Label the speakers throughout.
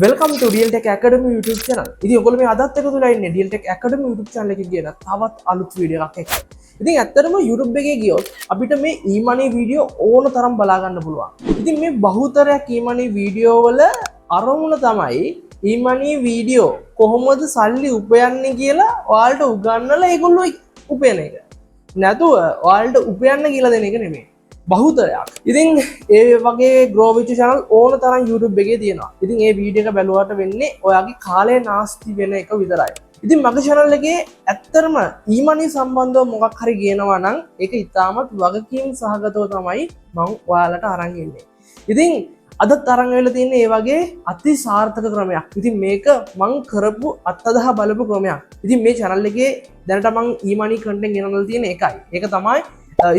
Speaker 1: Welcome to Real Tech Academy YouTube channel. ඉතින් ඔයගොල්ලෝ මේ අදත් එකතු වෙලා ඉන්නේ Real Tech Academy YouTube channel එකේ කියන තවත් අලුත් වීඩියෝ එකක් එක්ක. ඉතින් ඇත්තටම YouTube එකේ ගියොත් අපිට මේ e-money වීඩියෝ ඕන තරම් බලා ගන්න පුළුවන්. ඉතින් මේ බහුතරයක් e-money වීඩියෝ වල අරමුණ තමයි e-money වීඩියෝ කොහොමද සල්ලි උපයන්නේ කියලා ඔයාලට උගන්වලා ඒගොල්ලෝ උපයන එක. නැතුව ඔයාලට උපයන්න කියලා දෙන එක නෙමෙයි. බහුතරයක්. ඉතින් ඒ වගේ grow වෙච්ච channel ඕන තරම් YouTube එකේ තියෙනවා. ඉතින් ඒ වීඩියෝ එක බැලුවාට වෙන්නේ ඔයාගේ කාලය නාස්ති වෙන එක විතරයි. ඉතින් මගේ channel එකේ ඇත්තටම e-money සම්බන්ධව මොකක් හරි කියනවා නම් ඒක ඉතාමත් වගකීම් සහගතව තමයි මම ඔයාලට අරන් ඉන්නේ. ඉතින් අදත් අරන් වෙලා තියෙන්නේ ඒ වගේ අති සාර්ථක ක්‍රමයක්. ඉතින් මේක මම කරපු අත්අදහ බලපු ක්‍රමයක්. ඉතින් මේ channel එකේ දැනට මම e-money content ගෙනල්ලා තියෙන එකයි. ඒක තමයි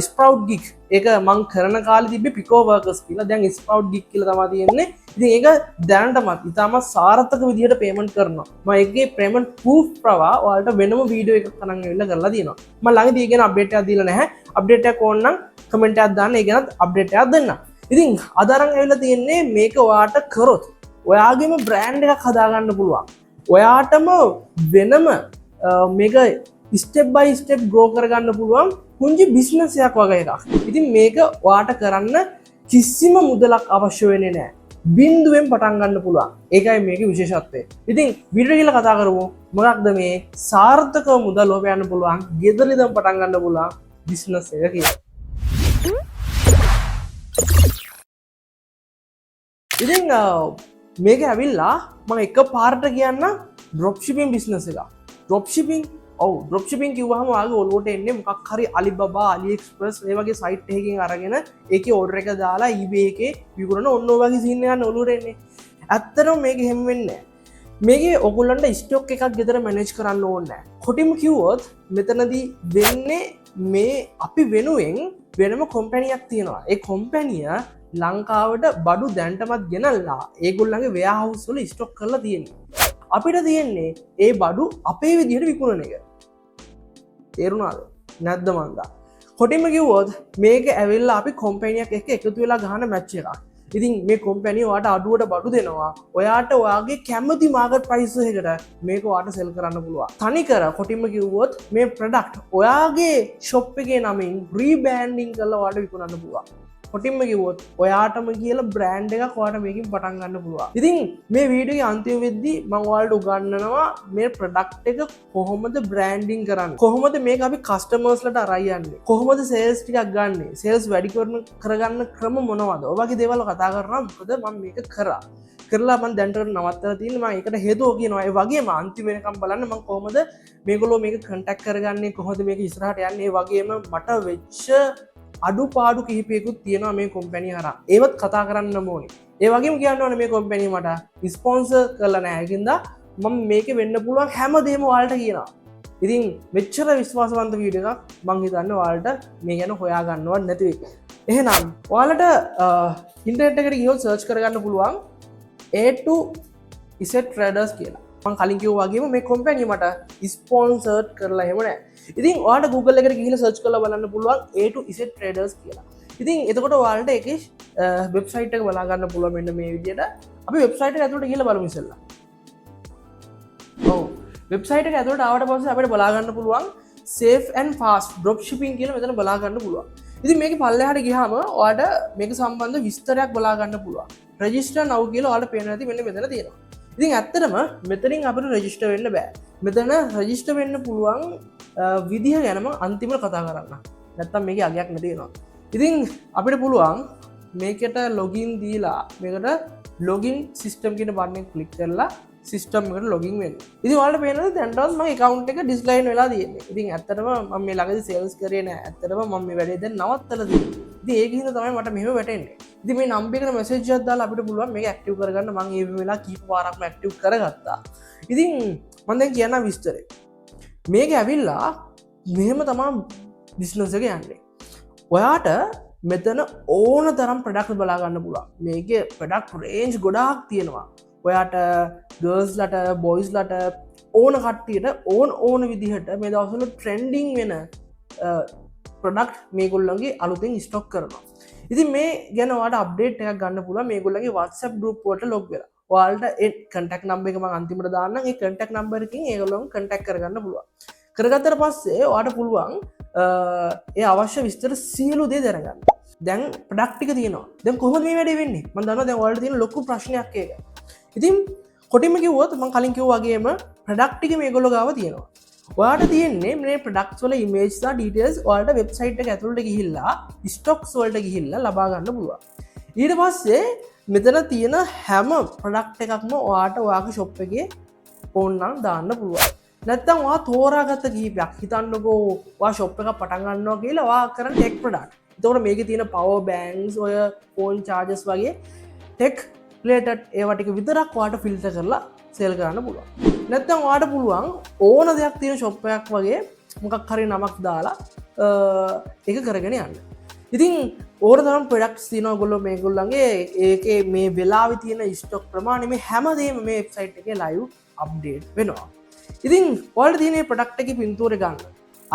Speaker 1: Sprout Gig. ඒක මං කරන කාලේ තිබ්බේ Pico Workers කියලා. දැන් Sprout Gig කියලා තමයි තියෙන්නේ. ඉතින් ඒක දැනටමත් ඉතාමත් සාර්ථක විදිහට පේමන්ට් කරනවා. මම ඒකේ පේමන්ට් ප්‍රූෆ් ප්‍රවා ඔයාලට වෙනම වීඩියෝ එකක් තරම් ඇවිල්ලා කරලා තියෙනවා. මම ළඟදී ඒ ගැන අප්ඩේට් එකක් දීලා නැහැ. අප්ඩේට් එකක් ඕන නම් කමෙන්ට් එකක් දාන්න. ඒ ගැනත් අප්ඩේට් එකක් දෙන්න. ඉතින් අද අරන් ඇවිල්ලා තියෙන්නේ මේක ඔයාට කරොත් ඔයාගේම බ්‍රෑන්ඩ් එකක් හදාගන්න පුළුවන්. ඔයාටම වෙනම මේක ස්ටෙප් බයි ස්ටෙප් ග්‍රෝ කරගන්න පුළුවන් පුංචි බිස්නස් එකක් වගේ එකක්. ඉතින් මේක ඔයාට කරන්න කිසිම මුදලක් අවශ්‍ය වෙන්නේ නැහැ. බින්දුවෙන් පටන් ගන්න පුළුවන්. ඒකයි මේකේ විශේෂත්වය. ඉතින් වීඩියෝ කියලා කතා කරමු. මොකක්ද මේ සාර්ථකව මුදල් හොයන්න පුළුවන්, ගෙදර ඉඳන් පටන් ගන්න පුළුවන් බිස්නස් එක කියලා. ඉතින් මේක ඇවිල්ලා මම එක පාරට කියන්න ඩ්‍රොප් ෂිපින් බිස්නස් එක. ඩ්‍රොප් ෂිපින් ඩ්‍රොප් ෂිපින් කිව්වහම ඔයාගේ ඔළුවට එන්නේ මොකක් හරි Alibaba, AliExpress මේ වගේ සයිට් එකකින් අරගෙන ඒකේ ඕඩර් එක දාලා eBay එකේ විකුණන ඔන්න ඔය වගේ සීන් එකක් ඔළුවට එන්නේ. ඇත්තටම මේක එහෙම වෙන්නේ නැහැ. මේකේ ඔයගොල්ලන්ට ස්ටොක් එකක් ගෙදර මැනේජ් කරන්න ඕනේ නැහැ. කොටිම කිව්වොත් මෙතනදී වෙන්නේ මේ අපි වෙනුවෙන් වෙනම කම්පැනියක් තියෙනවා. ඒ කම්පැනිය ලංකාවට බඩු දැන්ටමත් ගෙනල්ලා ඒගොල්ලන්ගේ වෙයාහවුස් වල ස්ටොක් කරලා තියෙනවා. අපිට තියෙන්නේ ඒ බඩු අපේ විදිහට විකුණන එක. තේරුණාද? නැද්ද මන්දා? කොටිම කිව්වොත් මේක ඇවිල්ලා අපි කම්පැනියක් එක්ක එකතු වෙලා ගහන මැච් එකක්. ඉතින් මේ කම්පැනි ඔයාට අඩුවට බඩු දෙනවා. ඔයාට ඔයාගේ කැමති මාකට් ප්‍රයිස් එකකට මේක ඔයාට සෙල් කරන්න පුළුවන්. තනිකර කොටිම කිව්වොත් මේ ප්‍රොඩක්ට් ඔයාගේ ෂොප් එකේ නමින් රීබ්‍රෑන්ඩින් කරලා ඔයාට විකුණන්න පුළුවන්. කොටින්ම කිව්වොත් ඔයාටම කියලා බ්‍රෑන්ඩ් එකක් ඔයාට මේකෙන් පටන් ගන්න පුළුවන්. ඉතින් මේ වීඩියෝගේ අන්තිම වෙද්දී මම ඔයාලට උගන්වනවා මේ ප්‍රොඩක්ට් එක කොහොමද බ්‍රෑන්ඩින් කරන්නේ. කොහොමද මේක අපි කස්ටමර්ස්ලට අරයි යන්නේ. කොහොමද සේල්ස් ටිකක් ගන්නෙ. සේල්ස් වැඩි කරගන්න ක්‍රම මොනවද? ඔය වගේ දේවල් කතා කරනවා. මොකද මම මේක කරලා මම දැන්ට නවත්තලා තියෙන්නේ. මම ඒකට හේතුව කියනවා. ඒ වගේම අන්තිම වෙනකම් බලන්න මම කොහොමද මේගොල්ලෝ මේක කන්ටැක්ට් කරගන්නේ, කොහොමද මේක ඉස්සරහට යන්නේ. ඒ වගේම මට වෙච්ච අඩුපාඩු කිහිපයකුත් තියෙනවා මේ කොම්පැනි හරහා. ඒවත් කතා කරන්න ඕනේ. ඒ වගේම කියන්න ඕනේ මේ කොම්පැනි මට ස්පොන්සර් කරලා නැහැ. ඒකින්ද මම මේකේ වෙන්න පුළුවන් හැමදේම ඔයාලට කියනවා. ඉතින් මෙච්චර විශ්වාසවන්ත වීඩියෝ එකක් මම හිතන්නේ ඔයාලට මේ ගැන හොයා ගන්නවත් නැති වෙයි. එහෙනම් ඔයාලට ඉන්ටර්නෙට් එකට ගිහලා සර්ච් කරගන්න පුළුවන් A2Z Traders කියලා. මම කලින් කිව්වා වගේම මේ කොම්පැනි මට ස්පොන්සර්ඩ් කරලා එහෙම නැහැ. ඉතින් ඔයාලට Google එකට ගිහිල්ලා සර්ච් කරලා බලන්න පුළුවන් A2Z Traders කියලා. ඉතින් එතකොට ඔයාලට ඒකේ වෙබ්සයිට් එක බලා ගන්න පුළුවන් මෙන්න මේ විදිහට. අපි වෙබ්සයිට් එක ඇතුළට ගිහිල්ලා බලමු ඉස්සෙල්ලා. ඔව් වෙබ්සයිට් එක ඇතුළට ආවට පස්සේ අපිට බලා ගන්න පුළුවන් safe and fast drop shipping කියලා මෙතන බලා ගන්න පුළුවන්. ඉතින් මේකේ පල්ලෙහාට ගියාම ඔයාලට මේක සම්බන්ධ විස්තරයක් බලා ගන්න පුළුවන්. register now කියලා ඔයාලට පේනවා ඇති මෙන්න මෙතන තියෙනවා. ඉතින් ඇත්තටම මෙතනින් අපිට රෙජිස්ටර් වෙන්න බෑ. මෙතන රෙජිස්ටර් වෙන්න පුළුවන් විදිහ ගැනම අන්තිමට කතා කරන්න. නැත්තම් මේකේ අගයක් නැති වෙනවා. ඉතින් අපිට පුළුවන් මේකට ලොගින් දීලා මේකට ලොගින් සිස්ටම් කියන බටන් එක ක්ලික් කරලා සිස්ටම් එකට ලොගින් වෙන්න. ඉතින් ඔයාලට පේනවාද දැන්ටවත් මගේ account එක ඩිස්ලයින් වෙලා තියෙන්නේ. ඉතින් ඇත්තටම මම මේ ළඟදී සේල්ස් කරේ නෑ. ඇත්තටම මම මේ වැඩේ දැන් නවත්තලා තියෙන්නේ. ඉතින් ඒක හින්දා තමයි මට මෙහෙම වැටෙන්නේ. ඉතින් මේ නම්බර් එකට මැසේජ් එකක් දාලා අපිට පුළුවන් මේක ඇක්ටිව් කරගන්න. මම ඒ වෙලාව කීප වාරක්ම ඇක්ටිව් කරගත්තා. ඉතින් මම දැන් කියන්න විස්තරේ. මේක ඇවිල්ලා මෙහෙම තමයි බිස්නස් එක යන්නේ. ඔයාට මෙතන ඕන තරම් ප්‍රොඩක්ට් බලා ගන්න පුළුවන්. මේකේ ප්‍රොඩක්ට් රේන්ජ් ගොඩාක් තියෙනවා. ඔයාට ගර්ල්ස්ලට බොයිස්ලට ඕන කට්ටියට ඕන විදිහට මේ දවස්වල ට්‍රෙන්ඩින් වෙන ප්‍රොඩක්ට් මේගොල්ලන්ගේ අලුතෙන් ස්ටොක් කරනවා. ඉතින් මේ ගැන ඔයාලට අප්ඩේට් එකක් ගන්න පුළුවන් මේගොල්ලන්ගේ WhatsApp group වලට log වෙලා. ඔයාලට ඒ කන්ටැක්ට් නම්බර් එක මම අන්තිමට දාන්නම්. ඒ කන්ටැක්ට් නම්බර් එකකින් ඒගොල්ලොන් කන්ටැක්ට් කරගන්න පුළුවන්. කරගත්තට පස්සේ ඔයාලට පුළුවන් ඒ අවශ්‍ය විස්තර සියලු දේ දැනගන්න. දැන් ප්‍රොඩක්ට් ටික තියෙනවා. දැන් කොහොමද මේ වැඩේ වෙන්නේ? මම දන්නවා දැන් ඔයාලට තියෙන ලොකු ප්‍රශ්නයක් ඒක. ඉතින් කොටින්ම කිව්වොත් මම කලින් කිව්වා වගේම ප්‍රොඩක්ට් ටික මේගොල්ලෝ ගාව තියෙනවා. ඔයාට තියෙන්නේ මේ ප්‍රොඩක්ට්ස් වල ඉමේජ් සහ ඩීටේල්ස් ඔයාලට වෙබ්සයිට් එක ඇතුළට ගිහිල්ලා ස්ටොක්ස් වලට ගිහිල්ලා ලබා ගන්න පුළුවන්. ඊට පස්සේ මෙතන තියෙන හැම ප්‍රොඩක්ට් එකක්ම ඔයාට ඔයාගේ ෂොප් එකේ ඕනනම් දාන්න පුළුවන්. නැත්තම් ඔයා තෝරාගත්ත කීපයක් හිතන්නකෝ ඔයා ෂොප් එකක් පටන් ගන්නවා කියලා ඔයා කරන ටෙක් ප්‍රොඩක්ට්. එතකොට මේකේ තියෙන පවර් බෑන්ක්ස් ඔය ෆෝන් චාර්ජස් වගේ ටෙක් රිලේටඩ් ඒවා ටික විතරක් ඔයාට ෆිල්ටර් කරලා සේල් කරන්න පුළුවන්. නැත්තම් ඔයාට පුළුවන් ඕන දෙයක් තියෙන ෂොප් එකක් වගේ මොකක් හරි නමක් දාලා ඒක කරගෙන යන්න. ඉතින් ඕන තරම් ප්‍රොඩක්ට්ස් තියෙනවා ඔයගොල්ලෝ මේගොල්ලන්ගේ ඒකේ මේ වෙලාවේ තියෙන ස්ටොක් ප්‍රමාණය මේ හැමදේම මේ වෙබ්සයිට් එකේ ලයිව් අප්ඩේට් වෙනවා. ඉතින් ඔයාලට තියෙන මේ ප්‍රොඩක්ට් එකේ පින්තූරය ගන්න.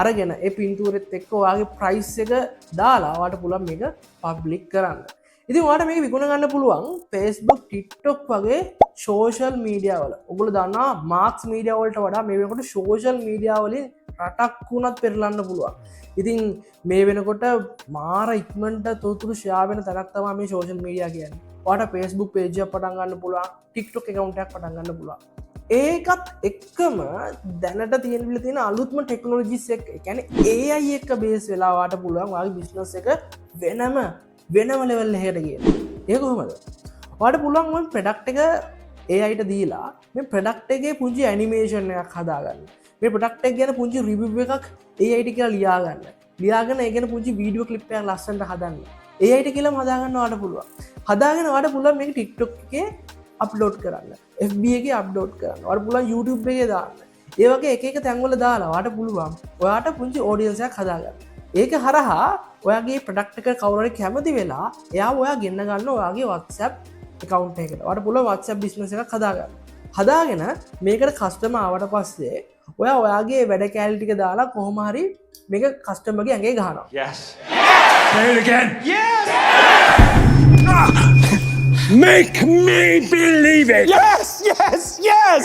Speaker 1: අරගෙන ඒ පින්තූරෙත් එක්ක ඔයාගේ ප්‍රයිස් එක දාලා ඔයාලට පුළුවන් මේක පබ්ලික් කරන්න. ඉතින් ඔයාලට මේක විකුණ ගන්න පුළුවන් Facebook, TikTok වගේ සෝෂල් මීඩියා වල. ඔයගොල්ලෝ දන්නවා මාක්ස් මීඩියා වලට වඩා මේ වෙනකොට සෝෂල් මීඩියා වලින් රටක් වුණත් පෙරලන්න පුළුවන්. ඉතින් මේ වෙනකොට මාර ඉක්මනට තොරතුරු ෂෙයා වෙන තැනක් තමයි මේ සෝෂල් මීඩියා කියන්නේ. ඔයාලට Facebook page එකක් පටන් ගන්න පුළුවන්, TikTok account එකක් පටන් ගන්න පුළුවන්. ඒකත් එක්කම දැනට තියෙන අලුත්ම ටෙක්නොලොජිස් එක කියන්නේ AI එක බේස් වෙලා ඔයාලට පුළුවන් ඔයාගේ බිස්නස් එක වෙනම ලෙවල් එකකට ගියන්න. ඒක කොහොමද? ඔයාලට පුළුවන් මේ ප්‍රොඩක්ට් එක AIට දීලා මේ ප්‍රොඩක්ට් එකේ පුංචි ඇනිමේෂන් එකක් හදාගන්න. මේ ප්‍රොඩක්ට් එක ගැන පුංචි රිවිව් එකක් AIට කියලා ලියාගන්න. ලියාගෙන ඒ ගැන පුංචි වීඩියෝ ක්ලිප් එකක් ලස්සනට හදන්න. AIට කියලාම හදාගන්න ඔයාලට පුළුවන්. හදාගෙන ඔයාලට පුළුවන් මේක TikTok එකේ අප්ලෝඩ් කරන්න. FB එකේ අප්ලෝඩ් කරන්න. ඔයාලට පුළුවන් YouTube එකේ දාන්න. ඒ වගේ එක තැන්වල දාලා ඔයාලට පුළුවන් ඔයාට පුංචි ඔඩියන්ස් එකක් හදාගන්න. ඒක හරහා ඔයාගේ ප්‍රොඩක්ට් එක කවුරු හරි කැමති වෙලා එයා ඔයා ගෙන්න ගන්න ඔයාගේ WhatsApp account එකකට. ඔයාට පුළුවන් WhatsApp business එකක් හදාගන්න. හදාගෙන මේකට කස්ටමර් ආවට පස්සේ ඔයා ඔයාගේ වැඩ කැලේ ටික දාලා කොහොම හරි මේක කස්ටමර්ගේ ඇඟේ ගහනවා.
Speaker 2: Yes. Say it again. Yes. Make me believe it. Yes, yes, yes.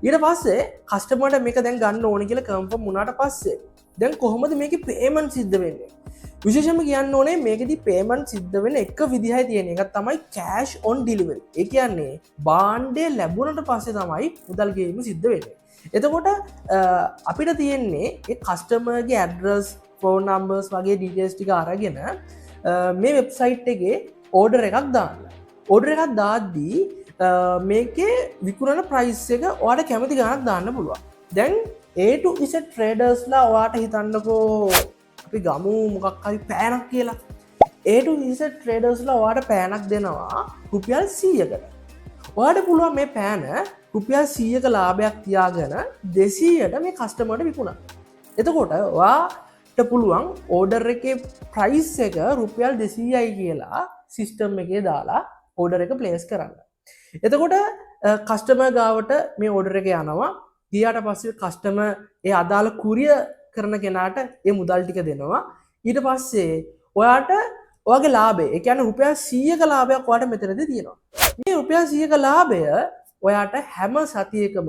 Speaker 1: ඊට පස්සේ කස්ටමර්ට මේක දැන් ගන්න ඕනේ කියලා කන්ෆර්ම් වුණාට පස්සේ දැන් කොහොමද මේකේ පේමන්ට් සිද්ධ වෙන්නේ? විශේෂයෙන්ම කියන්න ඕනේ මේකෙදි පේමන්ට් සිද්ධ වෙන එක විදිහයි තියෙන. එකක් තමයි cash on delivery. ඒ කියන්නේ භාණ්ඩය ලැබුණට පස්සේ තමයි මුදල් ගෙවීම සිද්ධ වෙන්නේ. එතකොට අපිට තියෙන්නේ ඒ කස්ටමර්ගේ ඇඩ්‍රස්, ෆෝන් නම්බර්ස් වගේ ඩීටේල්ස් ටික අරගෙන මේ වෙබ්සයිට් එකේ ඕඩර් එකක් දාන්න. ඕඩර් එකක් දාද්දී මේකේ විකුණන ප්‍රයිස් එක ඔයාලට කැමති ගාණක් දාන්න පුළුවන්. දැන් A to Z ට්‍රේඩර්ස්ලා ඔයාට හිතන්නකෝ අපි ගමු මොකක් හරි පෑනක් කියලා. A to Z ට්‍රේඩර්ස්ලා ඔයාට පෑනක් දෙනවා රුපියල් 100කට. ඔයාට පුළුවන් මේ පෑන රුපියල් 100ක ලාභයක් තියාගෙන 200ට මේ කස්ටමර්ට විකුණන්න. එතකොට ඔයාට පුළුවන් ඕඩර් එකේ ප්‍රයිස් එක රුපියල් 200යි කියලා සිස්ටම් එකේ දාලා ඕඩර් එක ප්ලේස් කරන්න. එතකොට කස්ටමර් ගාවට මේ ඕඩර් එක යනවා. ගියාට පස්සේ කස්ටමර් ඒ අදාළ කුරිය කරන කෙනාට ඒ මුදල් ටික දෙනවා. ඊට පස්සේ ඔයාට ඔයාගේ ලාභය, ඒ කියන්නේ රුපියල් 100ක ලාභයක් ඔයාට මෙතනදී තියෙනවා. මේ රුපියල් 100ක ලාභය ඔයාට හැම සතියකම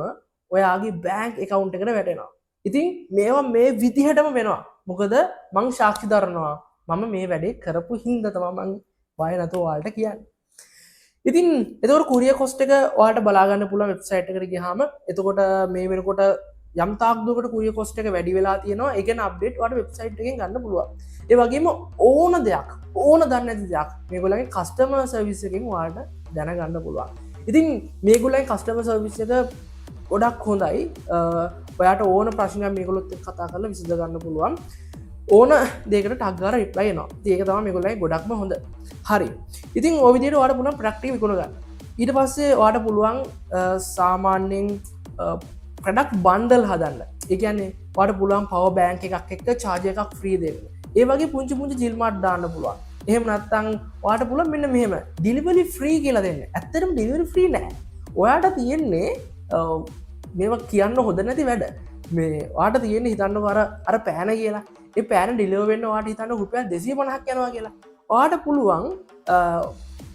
Speaker 1: ඔයාගේ බැංක් account එකට වැටෙනවා. ඉතින් මේවා මේ විදිහටම වෙනවා. මොකද මං සාක්ෂි දරනවා. මම මේ වැඩේ කරපු හින්දා තමයි මං වය නැතෝ ඔයාලට කියන්නේ. ඉතින් එතකොට කුරියර් කොස්ට් එක ඔයාලට බලා ගන්න පුළුවන් වෙබ්සයිට් එකට ගියාම. එතකොට මේ වෙනකොට යම් තාක් දුරකට කුරියර් කොස්ට් එක වැඩි වෙලා තියෙනවා. ඒ ගැන අප්ඩේට් ඔයාලට වෙබ්සයිට් එකෙන් ගන්න පුළුවන්. ඒ වගේම ඕන දෙයක්, ඕන දන්නේ නැති දෙයක් මේගොල්ලන්ගේ කස්ටමර් සර්විස් එකෙන් ඔයාලට දැනගන්න පුළුවන්. ඉතින් මේගොල්ලන්ගේ කස්ටමර් සර්විස් එක ගොඩක් හොඳයි. ඔයාට ඕන ප්‍රශ්නයක් මේගොල්ලොත් එක්ක කතා කරලා විසඳ ගන්න පුළුවන්. ඕන දෙයකට ටක් ගාලා රිප්ලයි එනවා. ඒක තමයි මේගොල්ලන්ගේ ගොඩක්ම හොඳ. හරි. ඉතින් ඔය විදිහට ඔයාට පුළුවන් ප්‍රොඩක්ට් එක විකුණ ගන්න. ඊට පස්සේ ඔයාට පුළුවන් සාමාන්‍යයෙන් ප්‍රොඩක්ට් බන්ඩල් හදන්න. ඒ කියන්නේ ඔයාට පුළුවන් පවර් බෑන්ක් එකක් එක්ක charger එකක් ෆ්‍රී දෙන්න. ඒ වගේ පුංචි ජිල් මාට් දාන්න පුළුවන්. එහෙම නැත්නම් ඔයාට පුළුවන් මෙන්න මෙහෙම ඩෙලිවරි ෆ්‍රී කියලා දෙන්න. ඇත්තටම ඩෙලිවරි ෆ්‍රී නෑ. ඔයාට තියෙන්නේ මේවා කියන්න හොඳ නැති වැඩ. මේ ඔයාට තියෙන්නේ හිතන්නකෝ අර පෑන කියලා. ඒ පෑන ඩිලිවර් වෙන්න ඔයාට හිතන්න රුපියල් 250ක් යනවා කියලා. ඔයාට පුළුවන්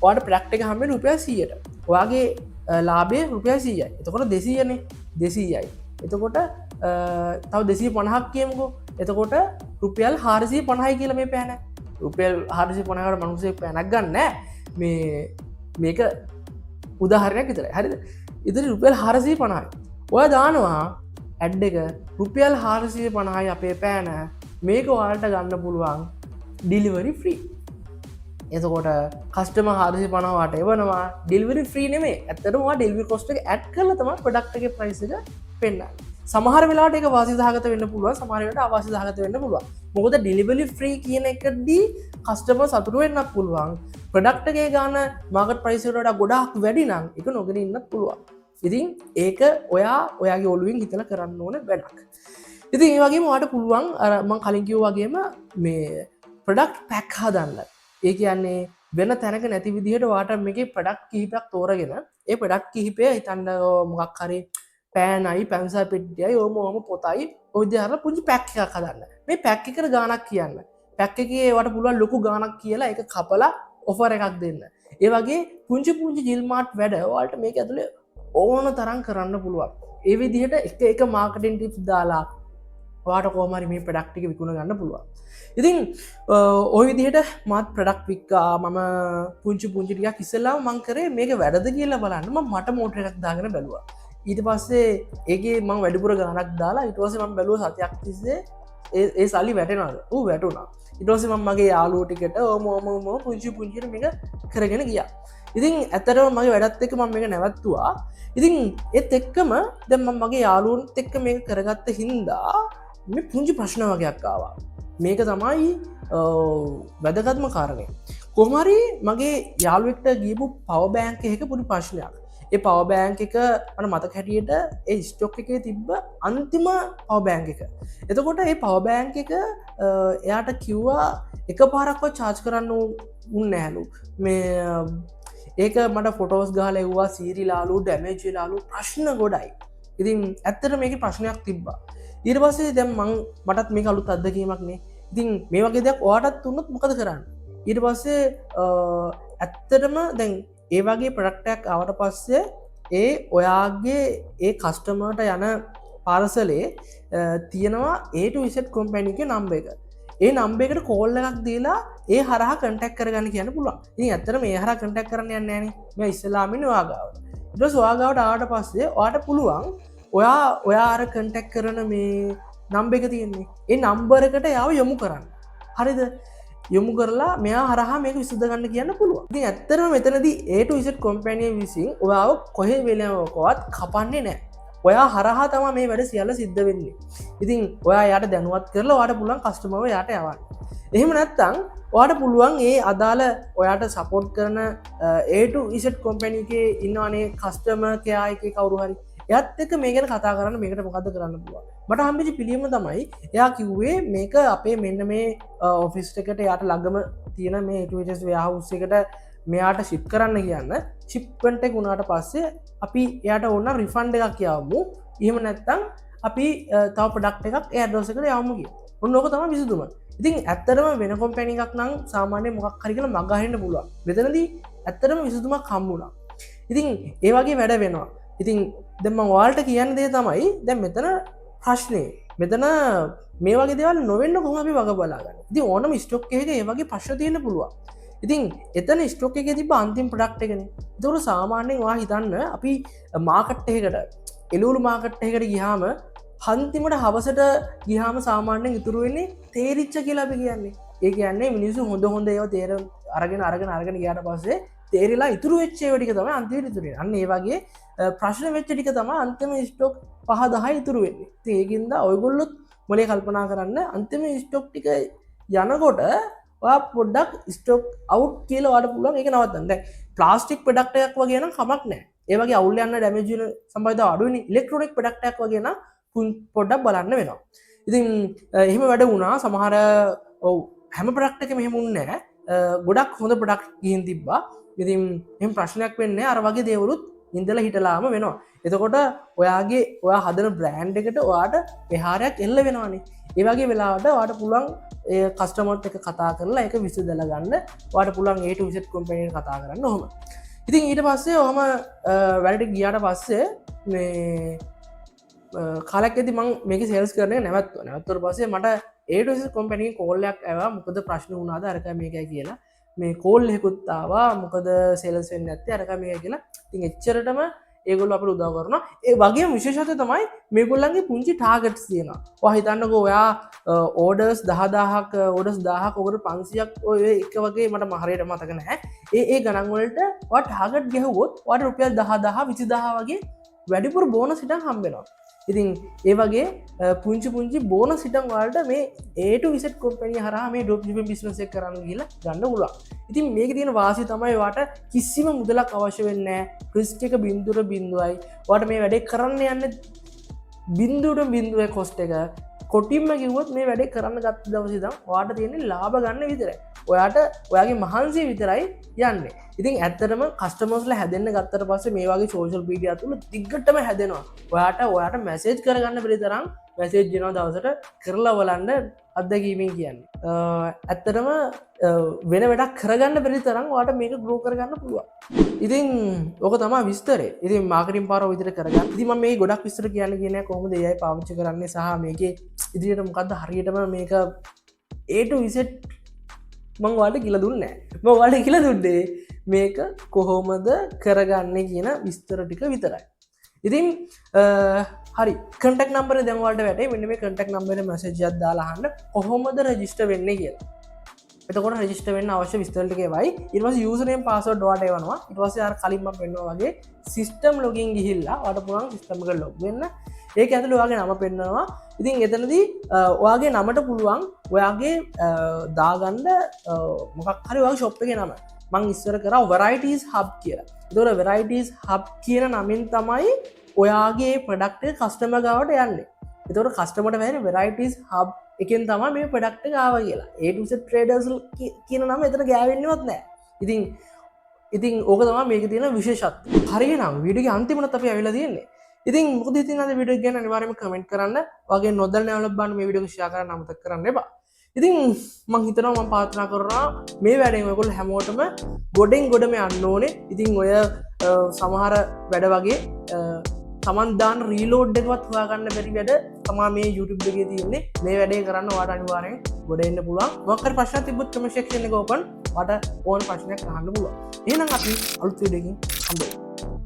Speaker 1: ඔයාට ප්‍රොඩක්ට් එක හම්බෙන්නේ රුපියල් 100ට. ඔයාගේ ලාබේ රුපියල් 100යි. එතකොට 200නේ 200යි. එතකොට තව 250ක් කියමුකෝ. එතකොට රුපියල් 450යි කියලා මේ පෑන. රුපියල් 450කට මිනිස්සෙක් පෑනක් ගන්න නෑ. මේක උදාහරණයක් විතරයි. හරිද? ඉතින් රුපියල් 450යි. ඔයා දානවා ඇඩ් එක රුපියල් 450යි අපේ පෑන. මේක ඔයාලට ගන්න පුළුවන් ඩිලිවරි ෆ්‍රී. එතකොට කස්ටම 450ට එවනවා ඩිලිවරි ෆ්‍රී නෙමේ. ඇත්තටම ඔයා ඩෙලිවරි කොස්ට් එක ඇඩ් කරලා තමයි ප්‍රොඩක්ට් එකේ ප්‍රයිස් එක පෙන්නන්නේ. සමහර වෙලාවට ඒක වාසිදායක වෙන්න පුළුවන්, සමහර වෙලාවට අවාසිදායක වෙන්න පුළුවන්. මොකද ඩෙලිවරි ෆ්‍රී කියන එකදී කස්ටමර් සතුටු වෙන්නත් පුළුවන්. ප්‍රොඩක්ට් එකේ ගාන මාකට් ප්‍රයිස් එකට වඩා ගොඩාක් වැඩි නම් ඒක නොගෙන ඉන්නත් පුළුවන්. ඉතින් ඒක ඔයාගේ ඔළුවෙන් හිතලා කරන්න ඕන වැඩක්. ඉතින් ඒ වගේම ඔයාට පුළුවන් අර මම කලින් කිව්වා වගේම මේ ප්‍රොඩක්ට් පැක් හදන්න. ඒ කියන්නේ වෙන තැනක නැති විදිහට ඔයාට මේකේ ප්‍රොඩක්ට් කිහිපයක් තෝරගෙන ඒ ප්‍රොඩක්ට් කිහිපය හිතන්න මොකක් හරි පෑනයි පැන්සල් පෙට්ටියයි ඕම පොතයි ඔය විදිහට පුංචි පැක් එකක් හදන්න. මේ පැක් එකට ගාණක් කියන්න. පැක් එකේ ඔයාට පුළුවන් ලොකු ගාණක් කියලා ඒක කපලා ඔෆර් එකක් දෙන්න. ඒ වගේ පුංචි ජිල් මාර්ට් වැඩ ඔයාලට මේක ඇතුලේ ඕන තරම් කරන්න පුළුවන්. ඒ විදිහට එක මාකටිං ටිප්ස් දාලා ඔයාට කොහොම හරි මේ ප්‍රොඩක්ට් එක විකුණ ගන්න පුළුවන්. ඉතින් ওই විදිහට මාත් ප්‍රොඩක්ට් වික්කා මම පුංචි ටිකක් ඉස්සෙල්ලාම මං කරේ මේක වැඩද කියලා බලන්න මට මෝටර එකක් දාගෙන බැලුවා. ඊට පස්සේ ඒකේ මං වැඩිපුර ගාණක් දාලා ඊට පස්සේ මම බැලුවා සතියක් තිස්සේ ඒ සල්ලි වැටෙනවද? ඌ වැටුණා. ඊට පස්සේ මම මගේ යාළුවෝ ටිකට ඕම පුංචිට මේක කරගෙන ගියා. ඉතින් ඇත්තටම මගේ වැඩත් එක්ක මම මේක නැවැත්තුවා. ඉතින් ඒත් එක්කම දැන් මම මගේ යාළුවොත් එක්ක මේක කරගත්ත හින්දා මේ පුංචි ප්‍රශ්න වගේක් ආවා. මේක තමයි වැදගත්ම කාරණය. කොහොම හරි මගේ යාළුවෙක්ට ගියපු පවර් බෑන්ක් එකක පොඩි ප්‍රශ්නයක්. ඒ පවර් බෑන්ක් එක මට මතක හැටියට ඒ ස්ටොක් එකේ තිබ්බ අන්තිම පවර් බෑන්ක් එක. එතකොට ඒ පවර් බෑන්ක් එක එයාට කිව්වා එකපාරක්වත් charge කරන්න උන්නේ නැහැලු. මේ ඒක මට ෆොටෝස් ගහලා එව්වා සීරිලාලු ඩැමේජ් වෙලාලු ප්‍රශ්න ගොඩයි. ඉතින් ඇත්තට මේකේ ප්‍රශ්නයක් තිබ්බා. ඊට පස්සේ දැන් මටත් මේක අලුත් අත්දැකීමක් නේ. ඉතින් මේ වගේ දෙයක් ඔයාටත් වුණොත් මොකද කරන්නේ? ඊට පස්සේ ඇත්තටම දැන් ඒ වගේ ප්‍රොඩක්ට් එකක් ආවට පස්සේ ඒ ඔයාගේ ඒ කස්ටමර්ට යන පාර්සලේ තියෙනවා A to Z කම්පැනි එකේ නම්බර් එක. ඒ නම්බර් එකට කෝල් එකක් දීලා ඒ හරහා කන්ටැක්ට් කරගන්න කියන්න පුළුවන්. ඉතින් ඇත්තටම මේ හරහා කන්ටැක්ට් කරන්න යන්නේ නැහනේ. මම ඉස්සෙල්ලාම ඉන්නේ ඔයා ගාවට. ඊට පස්සේ ඔයා ගාවට ආවට පස්සේ ඔයාට පුළුවන් ඔයා අර කන්ටැක්ට් කරන මේ නම්බර් එක තියෙන්නේ. ඒ නම්බර් එකට යාව යොමු කරන්න. හරිද? යොමු කරලා මෙයා හරහා මේක විසඳ ගන්න කියන්න පුළුවන්. ඉතින් ඇත්තටම මෙතනදී A to Z කම්පැනි විසින් ඔයාව කොහේ වෙලාවකවත් කපන්නේ නැහැ. ඔයා හරහා තමයි මේ වැඩ සියල්ල සිද්ධ වෙන්නේ. ඉතින් ඔයා යාට දැනුවත් කරලා ඔයාට පුළුවන් කස්ටමර්ව යාට යවන්න. එහෙම නැත්නම් ඔයාට පුළුවන් ඒ අදාළ ඔයාට සපෝට් කරන A to Z කම්පැනි එකේ ඉන්නවනේ කස්ටමර් කෙයා එකේ කවුරු හරි. එයාත් එක්ක මේ ගැන කතා කරන්න මේකට මොකද්ද කරන්න පුළුවන්. මට හම්බෙච්ච පිළියම තමයි එයා කිව්වේ මේක අපේ මෙන්න මේ ඔෆිස් එකට යාට ළඟම තියෙන මේ A to Z වෙයාහවුස් එකට මෙයාට ෂිප් කරන්න කියන්න. ෂිප්මන්ට් එක වුණාට පස්සේ අපි එයාට ඕන රිෆන්ඩ් එකක් යවමු. එහෙම නැත්නම් අපි තව ප්‍රොඩක්ට් එකක් ඒ ඇඩ්‍රස් එකට යවමු කියලා. ඔන්න ඕක තමයි විසඳුම. ඉතින් ඇත්තටම වෙන කම්පැනි එකක් නම් සාමාන්‍යයෙන් මොකක් හරි කියලා මග අරින්න පුළුවන්. මෙතනදී ඇත්තටම විසඳුමක් හම්බුණා. ඉතින් ඒ වගේ වැඩ වෙනවා. ඉතින් දැන් මම ඔයාලට කියන්න දේ තමයි දැන් මෙතන ප්‍රශ්නේ. මෙතන මේ වගේ දේවල් නොවෙන්න කොහොම අපි වග බලා ගන්න. ඉතින් ඕනම ස්ටොක් එකක ඒ වගේ ප්‍රශ්න තියෙන්න පුළුවන්. ඉතින් එතන ස්ටොක් එකේ තිබ්බ අන්තිම ප්‍රොඩක්ට් එකනේ. ඒතකොට සාමාන්‍යයෙන් ඔයා හිතන්න අපි මාකට් එකකට එළවලු මාකට් එකකට ගියාම අන්තිමට හවසට ගියාම සාමාන්‍යයෙන් ඉතුරු වෙන්නේ තේරිච්ච කියලා අපි කියන්නේ. ඒ කියන්නේ මිනිස්සු හොඳ ඒවා අරගෙන ගියාට පස්සේ තේරිලා ඉතුරු වෙච්ච ඒවා ටික තමයි අන්තිමට ඉතුරු වෙන්නේ. අන්න ඒ වගේ ප්‍රශ්න වෙච්ච ටික තමයි අන්තිම ස්ටොක් 5-10 ඉතුරු වෙන්නේ. ඉතින් ඒකින්ද ඔයගොල්ලොත් මොලේ කල්පනා කරන්න අන්තිම ස්ටොක් ටික යනකොට ඔයා පොඩ්ඩක් ස්ටොක් අවුට් කියලා ඔයාට පුළුවන් ඒක නවත්තන්න. දැන් ප්ලාස්ටික් ප්‍රොඩක්ට් එකක් වගේ නම් කමක් නැහැ. ඒ වගේ අවුල් යන ඩැමේජ් වෙන සම්භාවිතාව අඩු වෙන ඉලෙක්ට්‍රොනික ප්‍රොඩක්ට් එකක් වගේ නම් පොඩ්ඩක් බලන්න වෙනවා. ඉතින් එහෙම වැඩ වුණා සමහර හැම ප්‍රොඩක්ට් එකෙම එහෙම වුණේ නැහැ. ගොඩක් හොඳ ප්‍රොඩක්ට් ගිහින් තිබ්බා. ඉතින් එහෙම ප්‍රශ්නයක් වෙන්නේ අර වගේ දේවලුත් ඉඳලා හිටලාම වෙනවා. එතකොට ඔයා හදන බ්‍රෑන්ඩ් එකට ඔයාට විහාරයක් එල්ල වෙනවානේ. ඒ වගේ වෙලාවට ඔයාට පුළුවන් ඒ කස්ටමර්ත් එක්ක කතා කරලා ඒක විසඳලා ගන්න. ඔයාට පුළුවන් A to Z කම්පැනි එකට කතා කරන්න ඕම. ඉතින් ඊට පස්සේ ඔහම වැඩට ගියාට පස්සේ මේ කාලක් ඇති මං මේක සේල්ස් කරන නැවත්වර පස්සේ මට ඒට කොම්පැනී කෝල්ලයක් ඇවා මොකද ප්‍රශ්න වුණාද අරක මේකයි කියලා මේ කෝල් හෙකුත්තාවා මොකද සෙල්ස්ෙන් ඇත්තේ අරක මේ කියලා තින් එච්චරටම ඒගොල්ල අපට උදා කරන ඒ වගේ විශේෂත තමයි මේගොල්ලන්ගේ පුංචි ටාගට්ස් තියෙන හිතන්නක ඔයා ඕඩර්ස් දහදාහක් ඕඩස් දාහක් ඔකට 500ක් ඔය එක වගේ මට මහරයට මතක නැහැ ඒ ගණන්වලට වට හාගට් ගැහවොත් වට රුපියල් 10,000 වගේ වැඩිපුර බෝන සිටන් හම්බෙනවා ඉතින් ඒ වගේ පුංචි බෝන සිටන් වලට මේ ඒට විසට කොම්පැනි හර මේ ඩොප් බිස්නස කරන්න කියලා ගන්න පුලා ඉතින් මේක තියෙන වාසි තමයි වාට කිසිම මුදලක් අවශ්‍ය වෙන්න ක්‍රිස්ක එක බින්දුර බින්දුවයි වට මේ වැඩේ කරන්න යන්න බින්දුට බින්දුව කොස්ට එක කොටිම්ම කිවොත් මේ වැඩේ කරන්න ගත්ත දවසිදම් වාට තියෙන්නේ ලාභ ගන්න විතරයි ඔයාට ඔයාගේ මහන්සේ විතරයි යන්න ඉතින් ඇත්තරම කස්ටමස්ල හැදන්න ගත්තර පස්ස මේ වගේ සෝෂල් පීඩිය තුළ දිගටම හැදෙනවා ඔයාට මැසේජ් කරගන්න පිරිතරම් මැසේජ් ජනෝ දවසට කරලා වලන්ඩ අත්දැකීමේ කියන්නේ ඇත්තටම වෙන වැඩක් කරගන්න බැරි තරම් වාට මේක ග්‍රෝ කරගන්න පුළුවන් ඉතින් ඕක තමා විස්තරේ ඉතින් මාකටින් පාර විතර කරගන්න ඉතින් මේ ගොඩක් විස්තර කියන්න කියන කොහොමද එයයි පාවිච්චි කරන්නේ සහ මේකේ ඉදිරියට මොකද්ද හරියටම මේක ඒට විසෙට් මං වාට කියල දුන්න මවාට කියල දුන්නේ මේක කොහොමද කරගන්න කියන විස්තර ටික විතරයි ඉතින් හරි කටක් නම්බර දැමවට වැට මෙන්න මේ කටක් නම්බර මසජත් දාලාහන්න කොහොමද රජිස්ට වෙන්න කියලා එතකොට රජිස්ට වෙන්න අවශ්‍ය විස්තල්ටකේවයි ඉවස යුසනයෙන් පාසොඩ් වාට වනවා ඉටවස කලින්ම පෙන්වා වගේ සිිස්ටම් ලොගින් ගිහිල්ලා වට පුුවන් සිිස්ටමක ලොග් වෙන්න ඒ ඇතුළ වගේ නම පෙන්නවා ඉතින් එතනදී ඔයාගේ නමට පුළුවන් ඔයාගේ දාගන්ඩ මොකක් හරි වගේ ශොප් එක නම මං ඉස්සර කර වරයිටස් හබ් කියලා දොර වෙරයිටස් හබ් කියන නමින් තමයි ඔයාගේ ප්‍රඩක්ට කස්ටම ගවට යන්නේ එතවට කස්ටමට වැර වෙරයිටස් හබ් එකෙන් තම මේ ප්‍රඩක්ට ගාව කියලා ඒටස ට්‍රේඩර්ස් කියන නම එතන ගෑවෙන්නවත් නෑ ඉතින් ඕක තම මේක තියෙන විශේෂත් හරිනම් විඩිය අන්තිමට අප ඇවිල තියන්නේ ඉතින් මුද ති විඩිය ගැන නිවාරම කමෙන්ට් කරන්න වගේ නොදල් නැවලබන්න මේ විඩිය ශාකර නමත කරන්න එබා ඉතින් මං හිතනවා ම පාත්නා කරනා මේ වැඩෙන්කොල් හැමෝටම ගොඩෙන් ගොඩම අන්න ඕනේ ඉතින් ඔය සමහර වැඩ වගේ තමන්දාන් රීලෝඩ් එකවත් හොයාගන්න බැරි වැඩ තමා මේ YouTube එකේ තියන්නේ මේ වැඩේ කරන්න වාට අනිවාර්යෙන් ගොඩ එන්න පුළුවන් මොකක්ද ප්‍රශ්න තිබ්බොත් කමෙන්ට් සෙක්ෂන් එක ඕපන් වට ඕන ප්‍රශ්නයක් අහන්න පුළුවන් එහෙනම් අපි අලුත් වීඩියෝ එකකින් හම්බෙමු